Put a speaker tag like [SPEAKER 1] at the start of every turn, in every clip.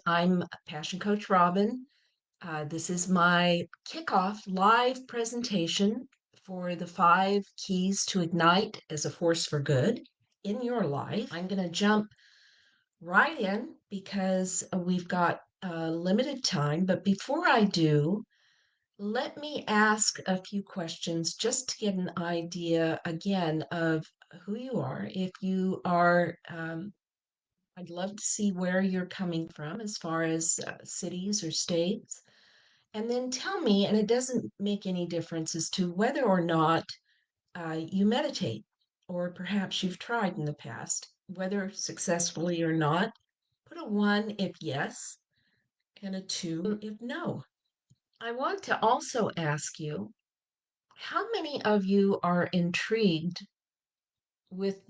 [SPEAKER 1] I'm Passion Coach Robin. This is my kickoff live presentation for the 5 keys to ignite as a force for good in your life. I'm going to jump right in because we've got limited time. But before I do, let me ask a few questions just to get an idea again of who you are. If you are I'd love to see where you're coming from as far as cities or states. And then tell me, and it doesn't make any difference as to whether or not you meditate, or perhaps you've tried in the past, whether successfully or not. Put a one if yes, and a two if no. I want to also ask you how many of you are intrigued with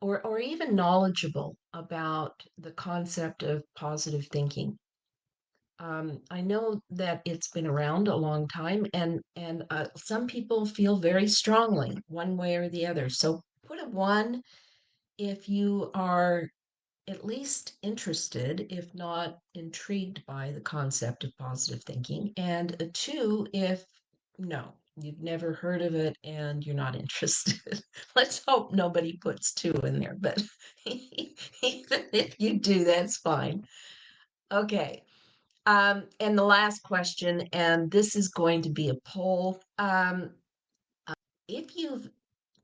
[SPEAKER 1] or even knowledgeable about the concept of positive thinking. I know that it's been around a long time, and some people feel very strongly one way or the other. So put a one if you are at least interested, if not intrigued by the concept of positive thinking, and a two if no, you've never heard of it and you're not interested. Let's hope nobody puts two in there, but even if you do, that's fine. Okay. And the last question, and this is going to be a poll. If you've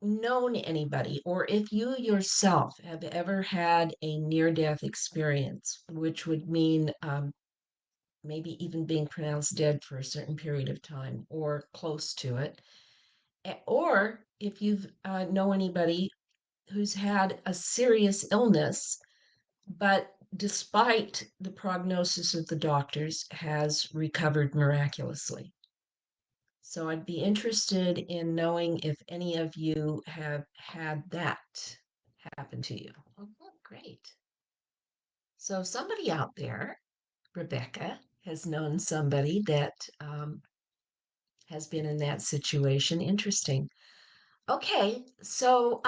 [SPEAKER 1] known anybody, or if you yourself have ever had a near-death experience, which would mean maybe even being pronounced dead for a certain period of time or close to it, or if you've know anybody who's had a serious illness but despite the prognosis of the doctors, has recovered miraculously. So I'd be interested in knowing if any of you have had that happen to you. Oh, great. So somebody out there, Rebecca, has known somebody that has been in that situation. Interesting. Okay, so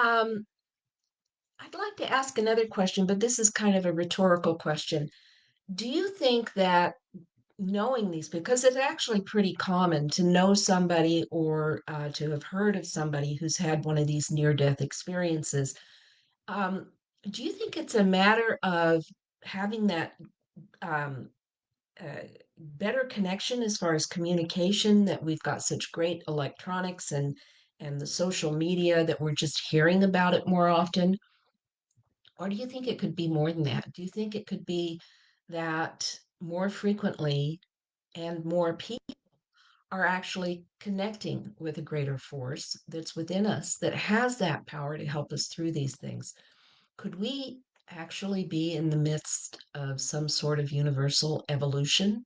[SPEAKER 1] I'd like to ask another question, but this is kind of a rhetorical question. Do you think that knowing these, because it's actually pretty common to know somebody or to have heard of somebody who's had one of these near-death experiences, um, do you think it's a matter of having that um, uh, better connection as far as communication, that we've got such great electronics and the social media that we're just hearing about it more often? Or do you think it could be more than that? Do you think it could be that more frequently and more people are actually connecting with a greater force that's within us that has that power to help us through these things? Could we actually be in the midst of some sort of universal evolution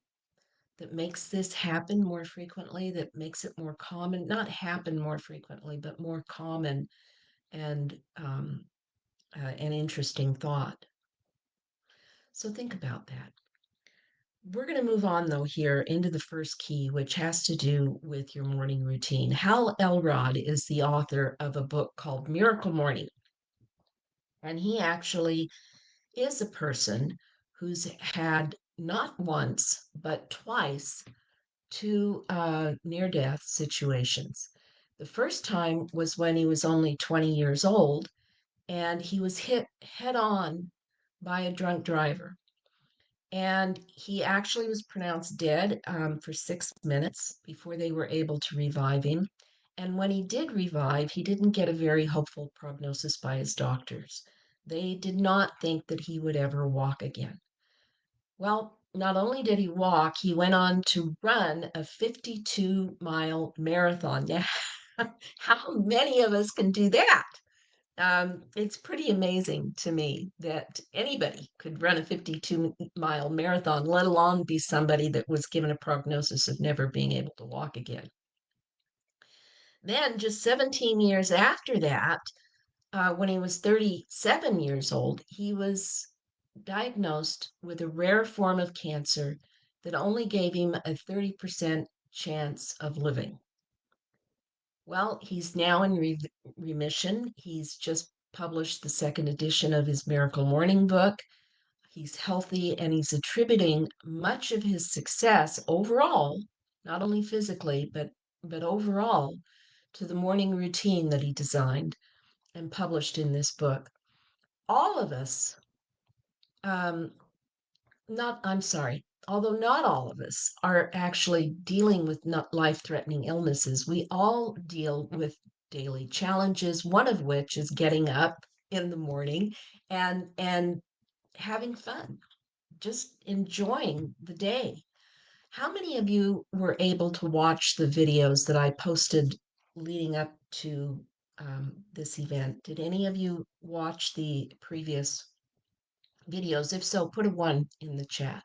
[SPEAKER 1] that makes this happen more frequently, that makes it more common, not happen more frequently, but more common and an interesting thought? So think about that. We're going to move on, though, here into the first key, which has to do with your morning routine. Hal Elrod is the author of a book called Miracle Morning. And he actually is a person who's had not once, but twice, two near death situations. The first time was when he was only 20 years old, and he was hit head on by a drunk driver. And he actually was pronounced dead for 6 minutes before they were able to revive him. And when he did revive, he didn't get a very hopeful prognosis by his doctors. They did not think that he would ever walk again. Well, not only did he walk, he went on to run a 52-mile marathon. Now, how many of us can do that? It's pretty amazing to me that anybody could run a 52-mile marathon, let alone be somebody that was given a prognosis of never being able to walk again. Then, just 17 years after that, when he was 37 years old, he was diagnosed with a rare form of cancer that only gave him a 30% chance of living. Well, he's now in remission. He's just published the second edition of his Miracle Morning book. he's healthy, and he's attributing much of his success overall, not only physically, but overall, to the morning routine that he designed and published in this book. All of us, um, not, I'm sorry, although not all of us are actually dealing with not life-threatening illnesses, we all deal with daily challenges, one of which is getting up in the morning and having fun, just enjoying the day. How many of you were able to watch the videos that I posted leading up to this event? Did any of you watch the previous videos? If so, put a one in the chat.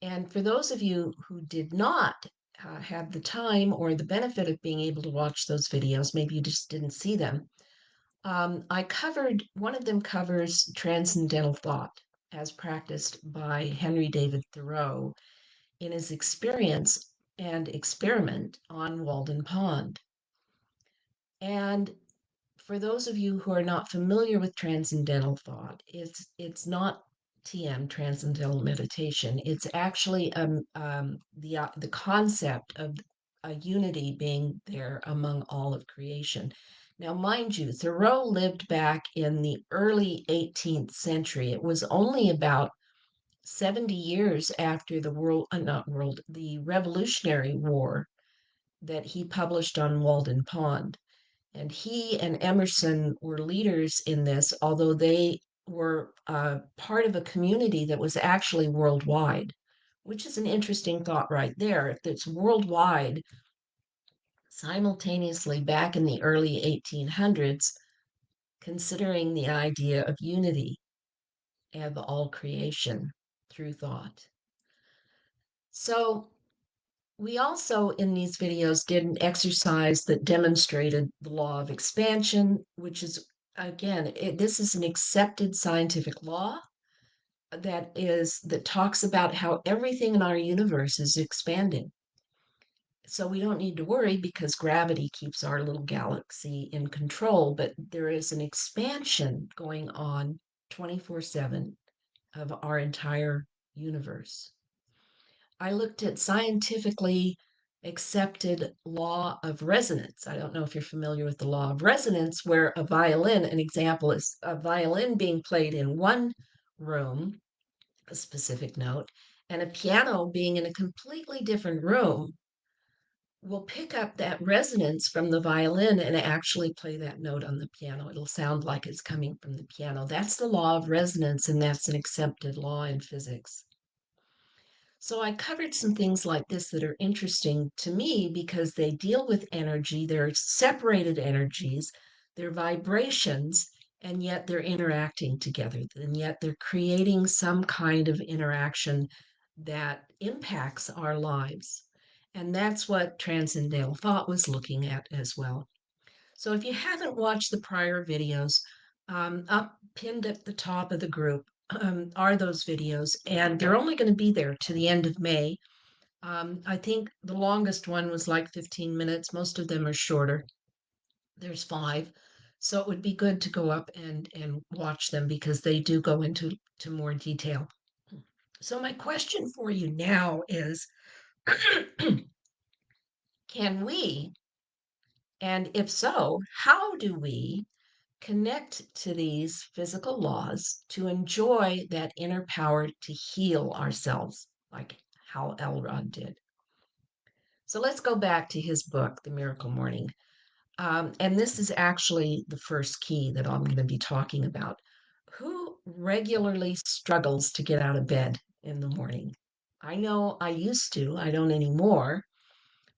[SPEAKER 1] And for those of you who did not have the time or the benefit of being able to watch those videos, maybe you just didn't see them. I covered, one of them covers transcendental thought as practiced by Henry David Thoreau in his experience and experiment on Walden Pond. And for those of you who are not familiar with transcendental thought, it's not TM, transcendental meditation. It's actually the concept of a unity being there among all of creation. Now, mind you, Thoreau lived back in the early 18th century. It was only about 70 years after the the Revolutionary War that he published on Walden Pond. And he and Emerson were leaders in this, although they were part of a community that was actually worldwide, which is an interesting thought right there. If it's worldwide, simultaneously back in the early 1800s, considering the idea of unity of all creation through thought. So we also, in these videos, did an exercise that demonstrated the law of expansion, which is, again, this is an accepted scientific law that talks about how everything in our universe is expanding. So we don't need to worry because gravity keeps our little galaxy in control, but there is an expansion going on 24/7 of our entire universe. I looked at scientifically accepted law of resonance. I don't know if you're familiar with the law of resonance, where a violin, an example is a violin being played in one room, a specific note, and a piano being in a completely different room will pick up that resonance from the violin and actually play that note on the piano. It'll sound like it's coming from the piano. That's the law of resonance, and that's an accepted law in physics. So I covered some things like this that are interesting to me because they deal with energy. They're separated energies, they're vibrations, and yet they're interacting together. And yet they're creating some kind of interaction that impacts our lives. And that's what Transcendental Thought was looking at as well. So if you haven't watched the prior videos, up pinned at the top of the group are those videos, and they're only going to be there to the end of May. I think the longest one was like 15 minutes. Most of them are shorter. There's five. So it would be good to go up and watch them because they do go into more detail. So my question for you now is, can we, and if so, how do we connect to these physical laws to enjoy that inner power to heal ourselves, like Hal Elrod did? So let's go back to his book, The Miracle Morning. And this is actually the first key that I'm going to be talking about. Who regularly struggles to get out of bed in the morning? I know I used to, I don't anymore,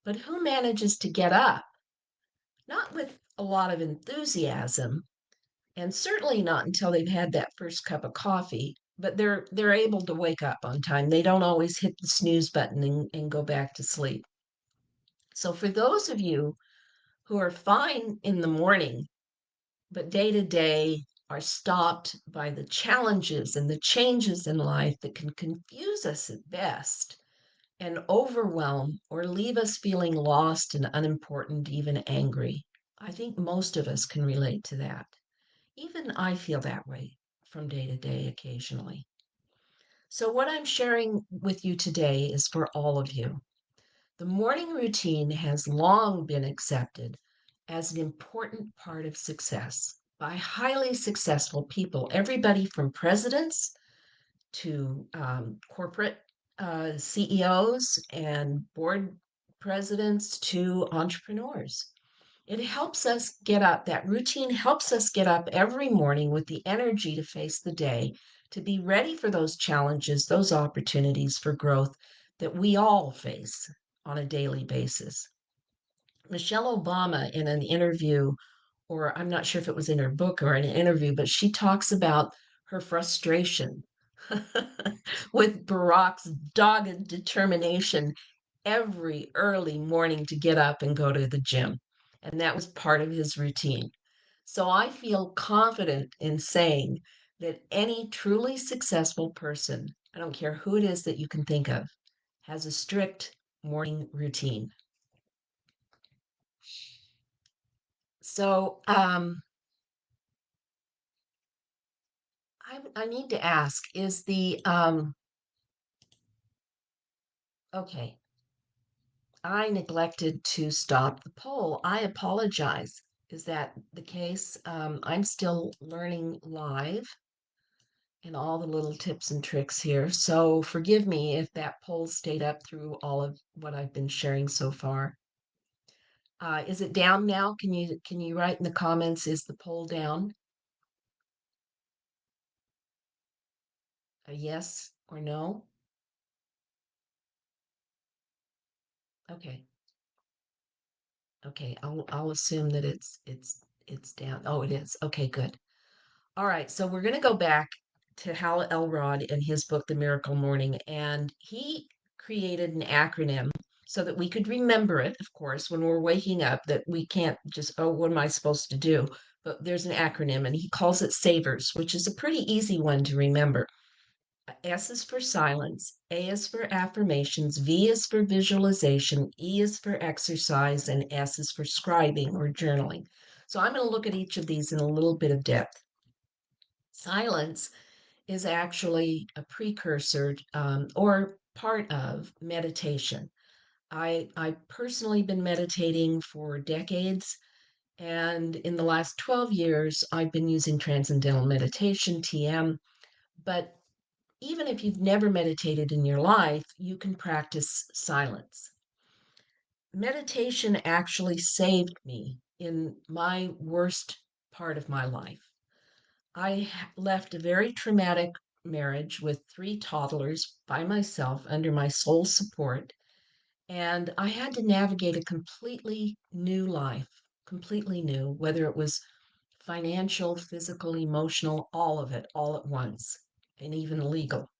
[SPEAKER 1] but who manages to get up? Not with a lot of enthusiasm, and certainly not until they've had that first cup of coffee, but they're able to wake up on time. They don't always hit the snooze button and go back to sleep. So for those of you who are fine in the morning, but day to day are stopped by the challenges and the changes in life that can confuse us at best and overwhelm or leave us feeling lost and unimportant, even angry. I think most of us can relate to that. Even I feel that way from day to day occasionally. So, what I'm sharing with you today is for all of you. The morning routine has long been accepted as an important part of success by highly successful people, everybody from presidents to corporate CEOs and board presidents to entrepreneurs. It helps us get up, that routine helps us get up every morning with the energy to face the day, to be ready for those challenges, those opportunities for growth that we all face on a daily basis. Michelle Obama, in an interview, or I'm not sure if it was in her book or an interview, but she talks about her frustration with Barack's dogged determination every early morning to get up and go to the gym. And that was part of his routine. So I feel confident in saying that any truly successful person, I don't care who it is that you can think of, has a strict morning routine. So I need to ask, is okay, I neglected to stop the poll. I apologize. Is that the case? I'm still learning live and all the little tips and tricks here. So forgive me if that poll stayed up through all of what I've been sharing so far. Is it down now? Can you write in the comments, is the poll down? A yes or no? Okay. Okay. I'll assume that it's down. Oh, it is. Okay, good. All right, so we're going to go back to Hal Elrod in his book, The Miracle Morning, and he created an acronym so that we could remember it, of course, when we're waking up, that we can't just, oh, what am I supposed to do? But there's an acronym, and he calls it SAVERS, which is a pretty easy one to remember. S is for silence, A is for affirmations, V is for visualization, E is for exercise, and S is for scribing or journaling. So I'm going to look at each of these in a little bit of depth. Silence is actually a precursor or part of meditation. I personally been meditating for decades, and in the last 12 years, I've been using transcendental meditation, TM. But even if you've never meditated in your life, you can practice silence. Meditation actually saved me in my worst part of my life. I left a very traumatic marriage with three toddlers by myself under my sole support, and I had to navigate a completely new life, completely new, whether it was financial, physical, emotional, all of it, all at once, and even legal.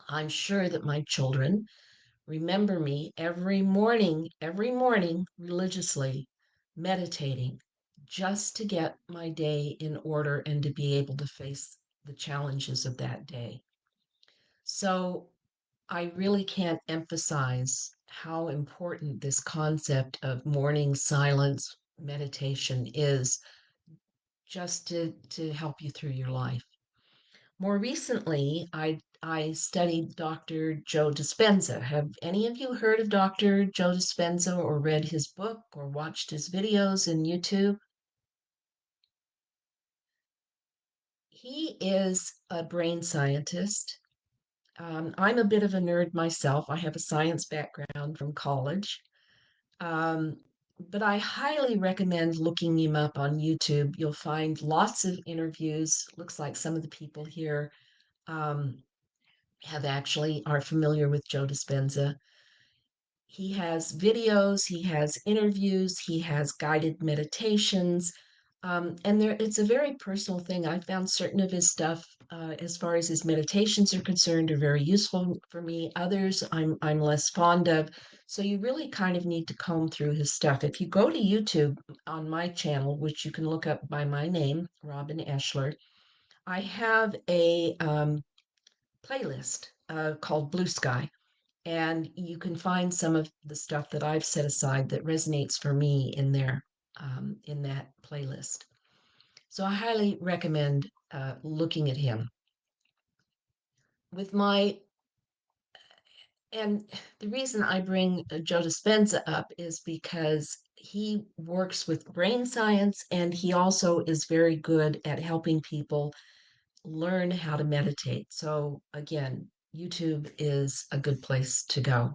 [SPEAKER 1] I'm sure that my children remember me every morning, religiously meditating just to get my day in order and to be able to face the challenges of that day. So I really can't emphasize how important this concept of morning silence meditation is just to help you through your life. More recently, I studied Dr. Joe Dispenza. Have any of you heard of Dr. Joe Dispenza or read his book or watched his videos in YouTube? He is a brain scientist. I'm a bit of a nerd myself. I have a science background from college. Um, but I highly recommend looking him up on YouTube. You'll find lots of interviews. Looks like some of the people here um, have actually are familiar with Joe Dispenza. He has videos, he has interviews, he has guided meditations, and it's a very personal thing. I found certain of his stuff, as far as his meditations are concerned, are very useful for me. Others I'm less fond of. So you really kind of need to comb through his stuff. If you go to YouTube on my channel, which you can look up by my name, Robin Eschler, I have a playlist called Blue Sky, and you can find some of the stuff that I've set aside that resonates for me in there, in that playlist. So I highly recommend looking at him. With my And the reason I bring Joe Dispenza up is because he works with brain science and he also is very good at helping people learn how to meditate. So, again, YouTube is a good place to go.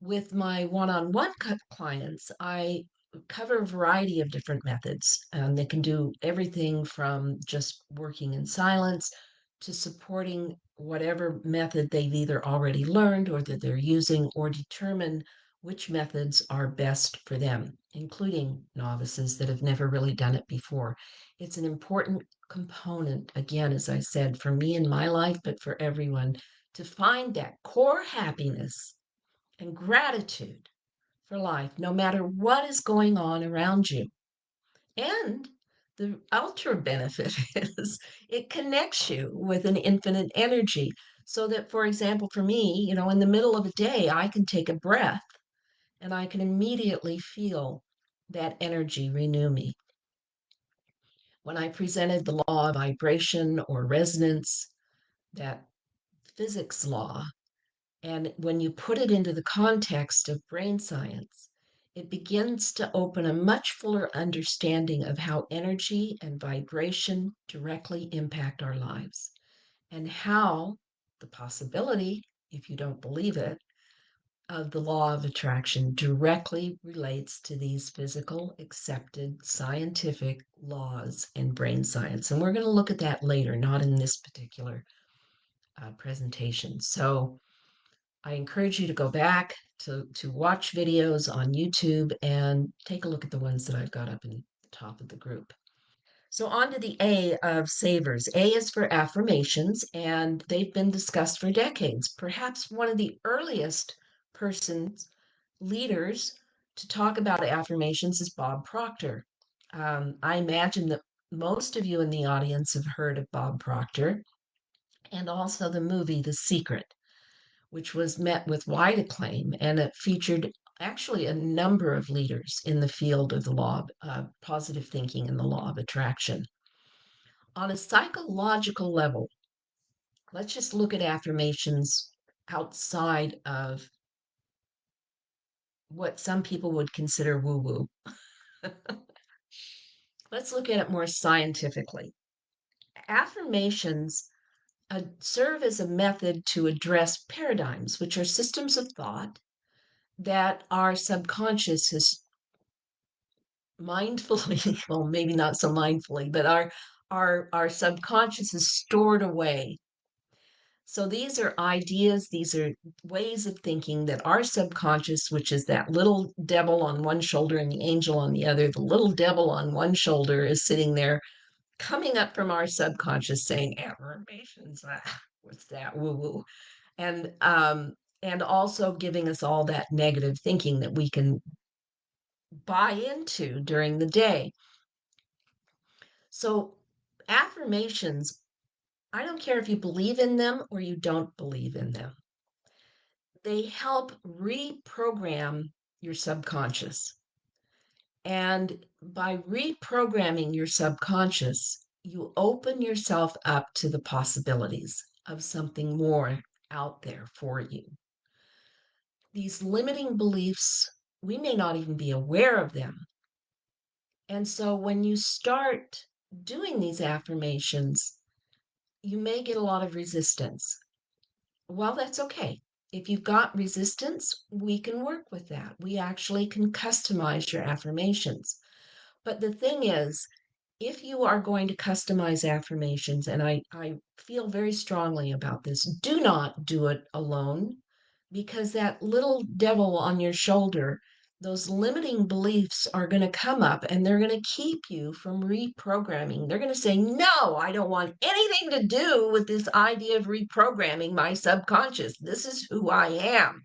[SPEAKER 1] With my one-on-one clients, I cover a variety of different methods. They can do everything from just working in silence to supporting whatever method they've either already learned or that they're using, or determine which methods are best for them, including novices that have never really done it before. It's an important component, again, as I said, for me in my life, but for everyone, to find that core happiness and gratitude for life, no matter what is going on around you. And the ultra benefit is it connects you with an infinite energy. So that, for example, for me, in the middle of a day, I can take a breath and I can immediately feel that energy renew me. When I presented the law of vibration or resonance, that physics law, and when you put it into the context of brain science, it begins to open a much fuller understanding of how energy and vibration directly impact our lives, and how the possibility, if you don't believe it, of the law of attraction directly relates to these physical, accepted scientific laws in brain science. And we're going to look at that later, not in this particular presentation. So, I encourage you to go back to watch videos on YouTube and take a look at the ones that I've got up in the top of the group. So on to the A of savers. A is for affirmations, and they've been discussed for decades. Perhaps one of the earliest persons, leaders, to talk about affirmations is Bob Proctor. I imagine that most of you in the audience have heard of Bob Proctor and also the movie The Secret, which was met with wide acclaim, and it featured actually a number of leaders in the field of the law of positive thinking and the law of attraction. On a psychological level, let's just look at affirmations outside of what some people would consider woo woo. Let's look at it more scientifically. Affirmations serve as a method to address paradigms, which are systems of thought that our subconscious has mindfully, well, maybe not so mindfully, but our subconscious is stored away. So these are ideas, these are ways of thinking that our subconscious, which is that little devil on one shoulder and the angel on the other, the little devil on one shoulder is sitting there coming up from our subconscious saying affirmations, what's that, woo woo, and also giving us all that negative thinking that we can buy into during the day. So, affirmations, I don't care if you believe in them or you don't believe in them, they help reprogram your subconscious. And by reprogramming your subconscious, you open yourself up to the possibilities of something more out there for you. These limiting beliefs, we may not even be aware of them. And so when you start doing these affirmations, you may get a lot of resistance. Well, that's okay. If you've got resistance, we can work with that. We actually can customize your affirmations. But the thing is, if you are going to customize affirmations, and I feel very strongly about this, do not do it alone, because that little devil on your shoulder, those limiting beliefs are going to come up and they're going to keep you from reprogramming. They're going to say, no, I don't want anything to do with this idea of reprogramming my subconscious. This is who I am.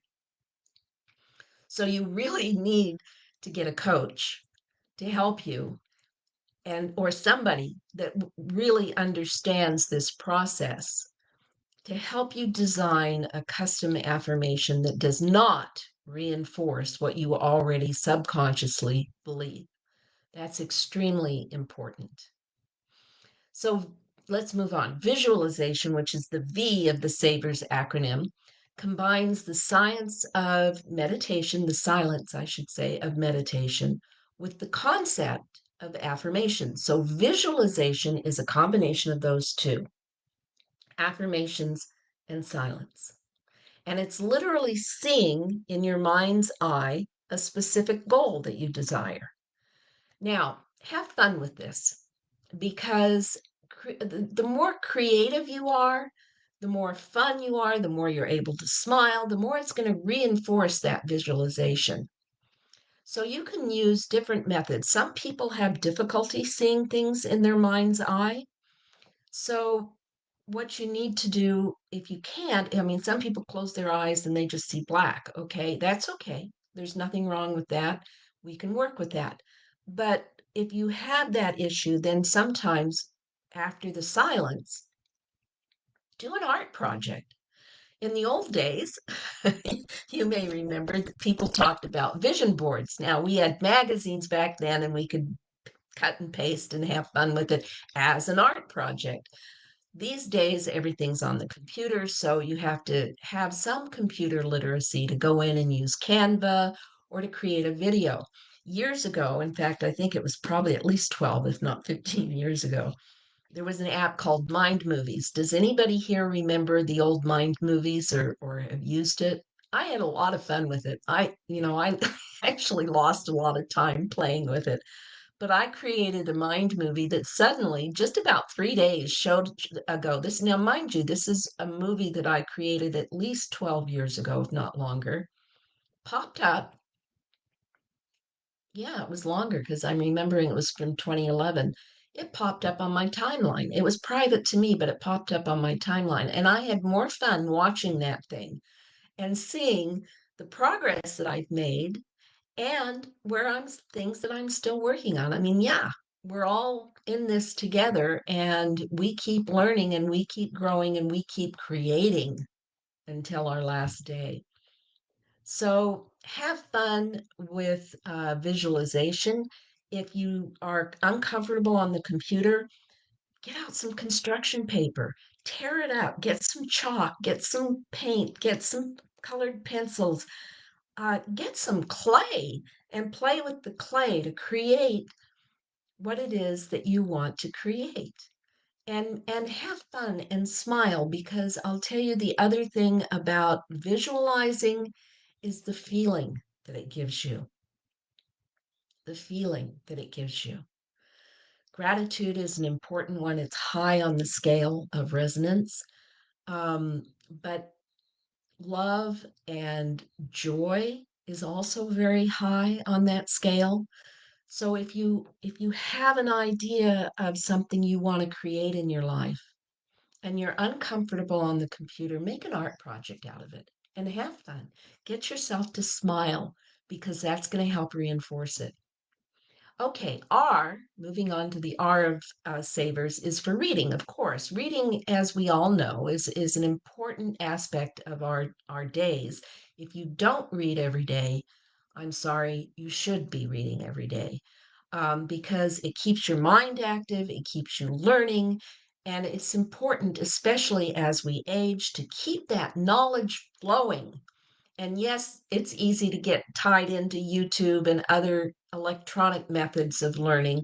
[SPEAKER 1] So you really need to get a coach to help you, and or somebody that really understands this process to help you design a custom affirmation that does not reinforce what you already subconsciously believe. That's extremely important. So let's move on. Visualization, which is the V of the SAVERS acronym, combines the science of meditation, the silence, I should say, of meditation, with the concept of affirmation. So, visualization is a combination of those two, affirmations and silence. And it's literally seeing in your mind's eye a specific goal that you desire. Now, have fun with this because the more creative you are, the more fun you are, the more you're able to smile, the more it's going to reinforce that visualization. So you can use different methods. Some people have difficulty seeing things in their mind's eye. So what you need to do if you can't, I mean, some people close their eyes and they just see black. Okay, that's okay. There's nothing wrong with that. We can work with that. But if you have that issue, then sometimes after the silence, do an art project. In the old days, you may remember that people talked about vision boards. Now, we had magazines back then and we could cut and paste and have fun with it as an art project. These days, everything's on the computer, so you have to have some computer literacy to go in and use Canva or to create a video. Years ago, in fact, I think it was probably at least 12, if not 15 years ago, there was an app called Mind Movies. Does anybody here remember the old Mind Movies or have used it? I had a lot of fun with it. I actually lost a lot of time playing with it, but I created a mind movie that suddenly, just about 3 days showed ago, this now, mind you, this is a movie that I created at least 12 years ago, if not longer, popped up. Yeah, it was longer because I'm remembering it was from 2011. It popped up on my timeline. It was private to me, but it popped up on my timeline. And I had more fun watching that thing and seeing the progress that I've made and where I'm things that I'm still working on. I mean, yeah, we're all in this together and we keep learning and we keep growing and we keep creating until our last day. So have fun with visualization. If you are uncomfortable on the computer, get out some construction paper, tear it up, get some chalk, get some paint, get some colored pencils, get some clay and play with the clay to create what it is that you want to create. And have fun and smile because I'll tell you the other thing about visualizing is the feeling that it gives you. The feeling that it gives you. Gratitude is an important one. It's high on the scale of resonance. But love and joy is also very high on that scale. So if you have an idea of something you want to create in your life and you're uncomfortable on the computer, make an art project out of it and have fun. Get yourself to smile because that's going to help reinforce it. Okay, R, moving on to the R of savers, is for reading, of course. Reading, as we all know, is an important aspect of our days. If you don't read every day, I'm sorry, you should be reading every day because it keeps your mind active, it keeps you learning, and it's important, especially as we age, to keep that knowledge flowing. And yes, it's easy to get tied into YouTube and other electronic methods of learning,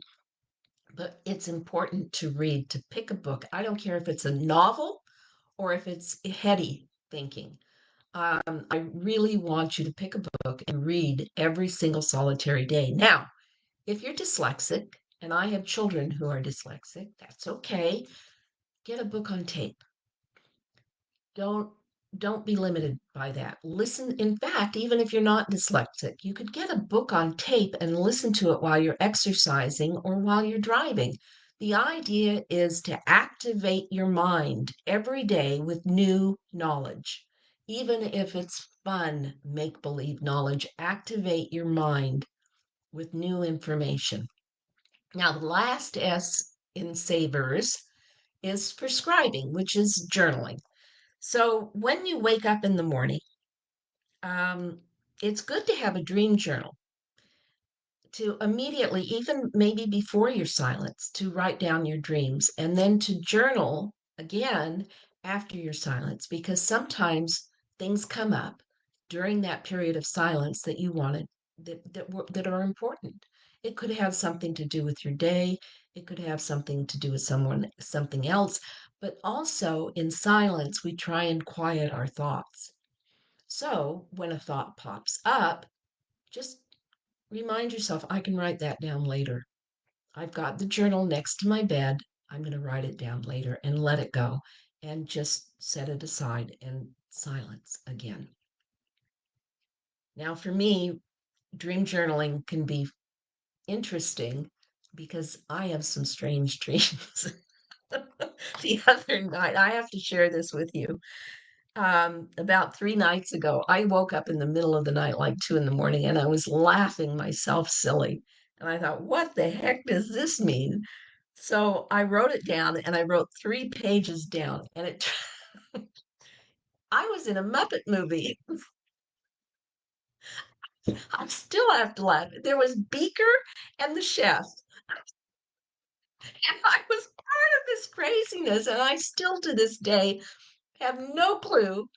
[SPEAKER 1] but it's important to read, to pick a book. I don't care if it's a novel or if it's heady thinking. I really want you to pick a book and read every single solitary day. Now, if you're dyslexic, and I have children who are dyslexic, that's okay. Get a book on tape. Don't don't be limited by that. Listen, in fact, even if you're not dyslexic, you could get a book on tape and listen to it while you're exercising or while you're driving. The idea is to activate your mind every day with new knowledge. Even if it's fun, make believe knowledge, activate your mind with new information. Now, the last S in Savers is prescribing, which is journaling. So when you wake up in the morning, um, it's good to have a dream journal. to immediately, even maybe before your silence, to write down your dreams and then to journal again after your silence, because sometimes things come up during that period of silence that you wanted that are important. It could have something to do with your day. It could have something to do with something else. But also in silence, we try and quiet our thoughts. So when a thought pops up, just remind yourself, I can write that down later. I've got the journal next to my bed. I'm going to write it down later and let it go and just set it aside and silence again. Now, for me, dream journaling can be interesting because I have some strange dreams. The other night, I have to share this with you. About 3 nights ago, I woke up in the middle of the night, like 2 in the morning, and I was laughing myself silly. And I thought, what the heck does this mean? So I wrote it down and I wrote 3 pages down, and I was in a Muppet movie. I still have to laugh. There was Beaker and the chef, and I was part of this craziness, and I still to this day have no clue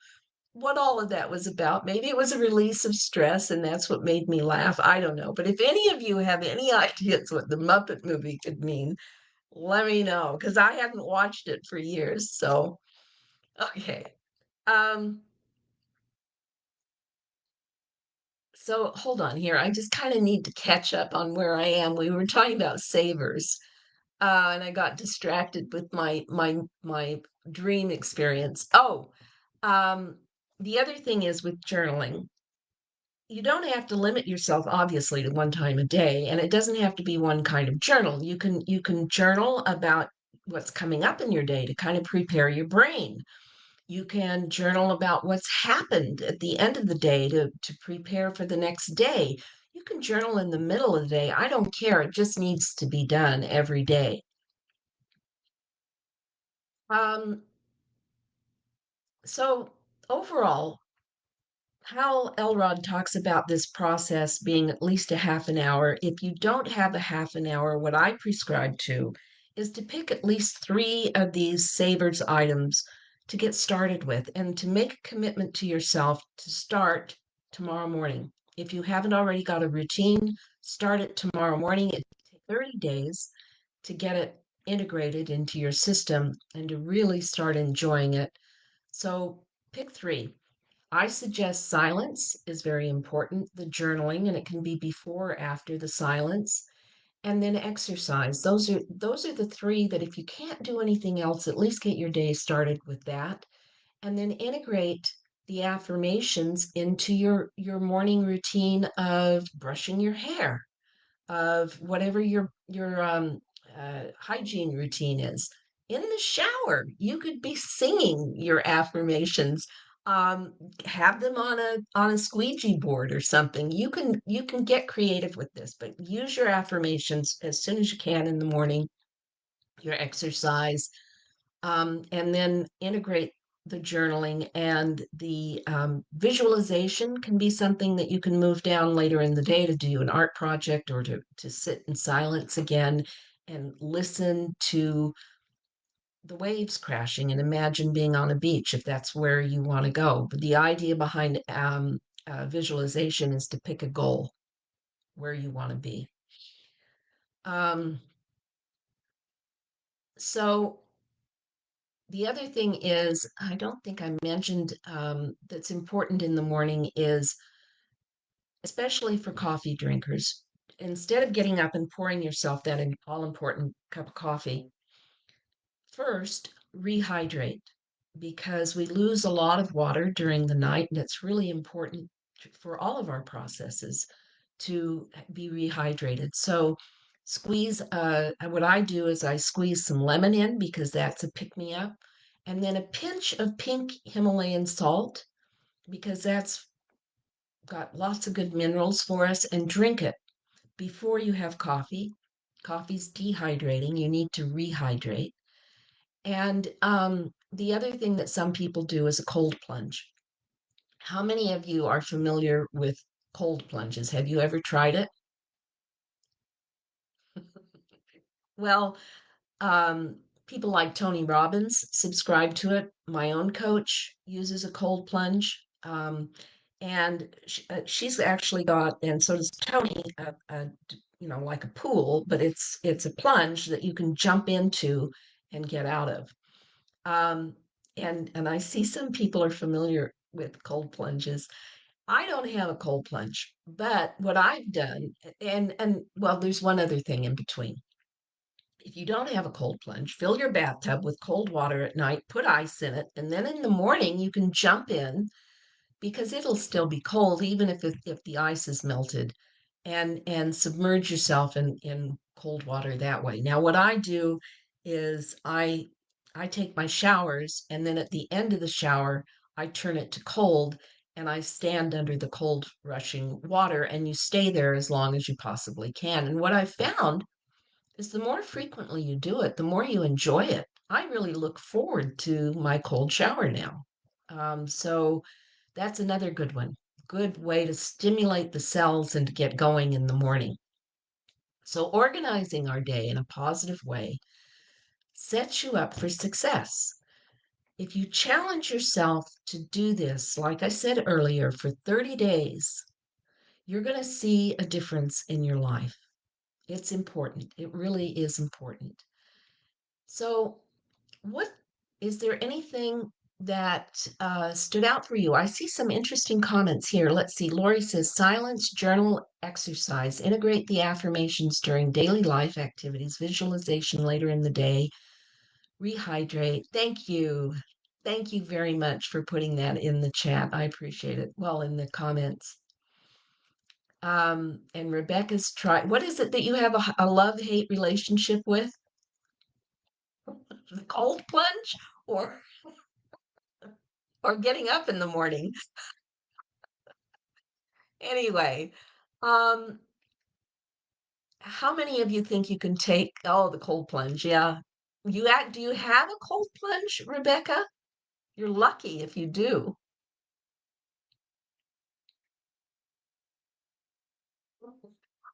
[SPEAKER 1] what all of that was about. Maybe it was a release of stress and that's what made me laugh. I don't know. But if any of you have any ideas what the Muppet movie could mean, let me know because I haven't watched it for years. So, okay. Um, so hold on here. I just kind of need to catch up on where I am. We were talking about savers, and I got distracted with my dream experience. Oh, um, the other thing is with journaling, you don't have to limit yourself obviously to one time a day, and it doesn't have to be one kind of journal. You can journal about what's coming up in your day to kind of prepare your brain. You can journal about what's happened at the end of the day to prepare for the next day. You can journal in the middle of the day. I don't care. It just needs to be done every day. um, so overall, Hal Elrod talks about this process being at least a half an hour. If you don't have a half an hour, what I prescribe to is to pick at least 3 of these savers items to get started with and to make a commitment to yourself to start tomorrow morning. If you haven't already got a routine, start it tomorrow morning. It takes 30 days to get it integrated into your system and to really start enjoying it. So pick 3. I suggest silence is very important, the journaling, and it can be before or after the silence, and then exercise. Those are the 3 that if you can't do anything else, at least get your day started with that, and then integrate the affirmations into your morning routine of brushing your hair, of whatever your hygiene routine is. In the shower, you could be singing your affirmations. Um, have them on a squeegee board or something. You can get creative with this, but use your affirmations as soon as you can in the morning. Your exercise, and then integrate the journaling and the visualization can be something that you can move down later in the day to do an art project or to sit in silence again and listen to the waves crashing and imagine being on a beach if that's where you want to go. But the idea behind visualization is to pick a goal where you want to be. Um, so the other thing is, I don't think I mentioned that's important in the morning is, especially for coffee drinkers, instead of getting up and pouring yourself that all important cup of coffee, first rehydrate because we lose a lot of water during the night, and it's really important for all of our processes to be rehydrated. So what I do is I squeeze some lemon in because that's a pick me up, and then a pinch of pink Himalayan salt because that's got lots of good minerals for us, and drink it before you have coffee. Coffee's dehydrating, you need to rehydrate. And the other thing that some people do is a cold plunge. How many of you are familiar with cold plunges? Have you ever tried it? Well, people like Tony Robbins subscribe to it. My own coach uses a cold plunge. And she's actually got, and so does Tony, like a pool, but it's a plunge that you can jump into and get out of. Um, and I see some people are familiar with cold plunges. I don't have a cold plunge, but what I've done, and well, there's one other thing in between. If you don't have a cold plunge, fill your bathtub with cold water at night, put ice in it, and then in the morning you can jump in because it'll still be cold even if the ice is melted, and submerge yourself in cold water that way. Now what I do is I take my showers, and then at the end of the shower I turn it to cold, and I stand under the cold rushing water, and you stay there as long as you possibly can. And what I found is the more frequently you do it, the more you enjoy it. I really look forward to my cold shower now. So that's another good one. Good way to stimulate the cells and to get going in the morning. So organizing our day in a positive way sets you up for success. If you challenge yourself to do this, like I said earlier, for 30 days, you're going to see a difference in your life. It's important. It really is important. So, what is there anything that stood out for you? I see some interesting comments here. Let's see. Lori says silence, journal, exercise, integrate the affirmations during daily life activities, visualization later in the day, rehydrate. Thank you. Thank you very much for putting that in the chat. I appreciate it. Well, in the comments. And Rebecca's what is it that you have a love-hate relationship with? The cold plunge or getting up in the morning. Anyway, um, how many of you think you can take, oh, the cold plunge? Yeah. Do you have a cold plunge, Rebecca? You're lucky if you do.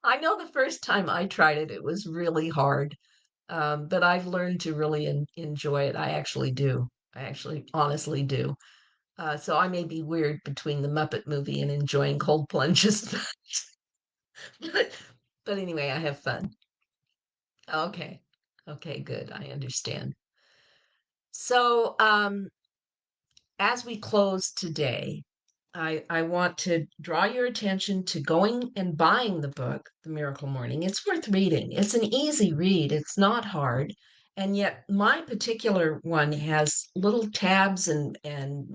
[SPEAKER 1] I know the first time I tried it, it was really hard. But I've learned to really enjoy it. I actually do. I actually honestly do. So I may be weird between the Muppet movie and enjoying cold plunges, but, but anyway, I have fun. Okay. Okay, good. I understand. So, as we close today, I want to draw your attention to going and buying the book, The Miracle Morning. It's worth reading. It's an easy read, it's not hard. And yet, my particular one has little tabs and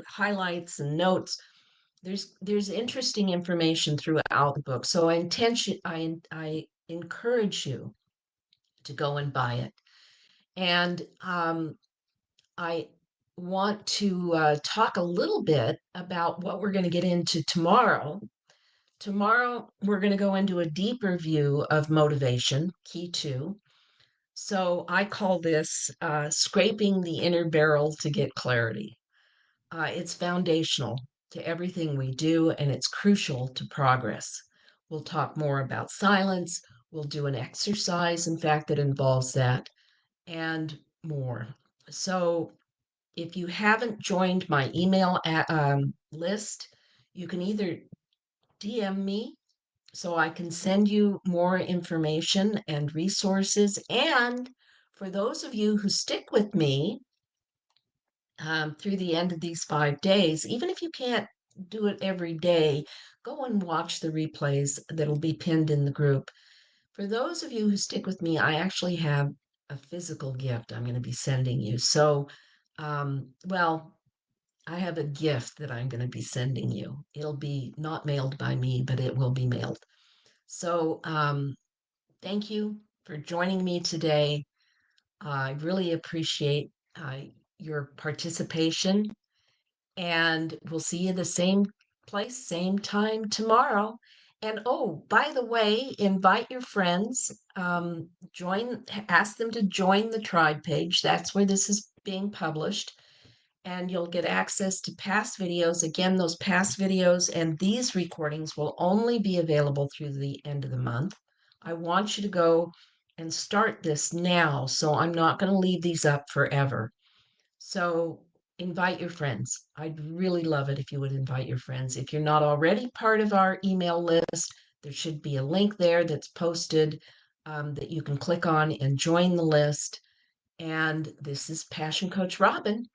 [SPEAKER 1] highlights and notes. There's interesting information throughout the book. So I encourage you to go and buy it. And I want to talk a little bit about what we're going to get into tomorrow. Tomorrow, we're going to go into a deeper view of motivation, key two. So I call this scraping the inner barrel to get clarity. It's foundational to everything we do, and it's crucial to progress. We'll talk more about silence. We'll do an exercise, in fact, that involves that, and more. So if you haven't joined my email list, you can either DM me so I can send you more information and resources. And for those of you who stick with me through the end of these 5 days, even if you can't do it every day, go and watch the replays that'll be pinned in the group. For those of you who stick with me, I actually have a physical gift I'm going to be sending you. So, well, I have a gift that I'm going to be sending you. It'll be not mailed by me, but it will be mailed. So, thank you for joining me today. I really appreciate your participation, and we'll see you the same place, same time tomorrow. And oh, by the way, invite your friends, ask them to join the tribe page. That's where this is being published, and you'll get access to past videos. Again, those past videos and these recordings will only be available through the end of the month. I want you to go and start this now. So I'm not going to leave these up forever. So invite your friends. I'd really love it if you would invite your friends. If you're not already part of our email list, there should be a link there that's posted that you can click on and join the list. And this is Passion Coach Robin.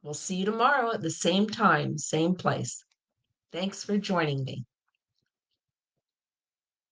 [SPEAKER 1] We'll see you tomorrow at the same time, same place. Thanks for joining me.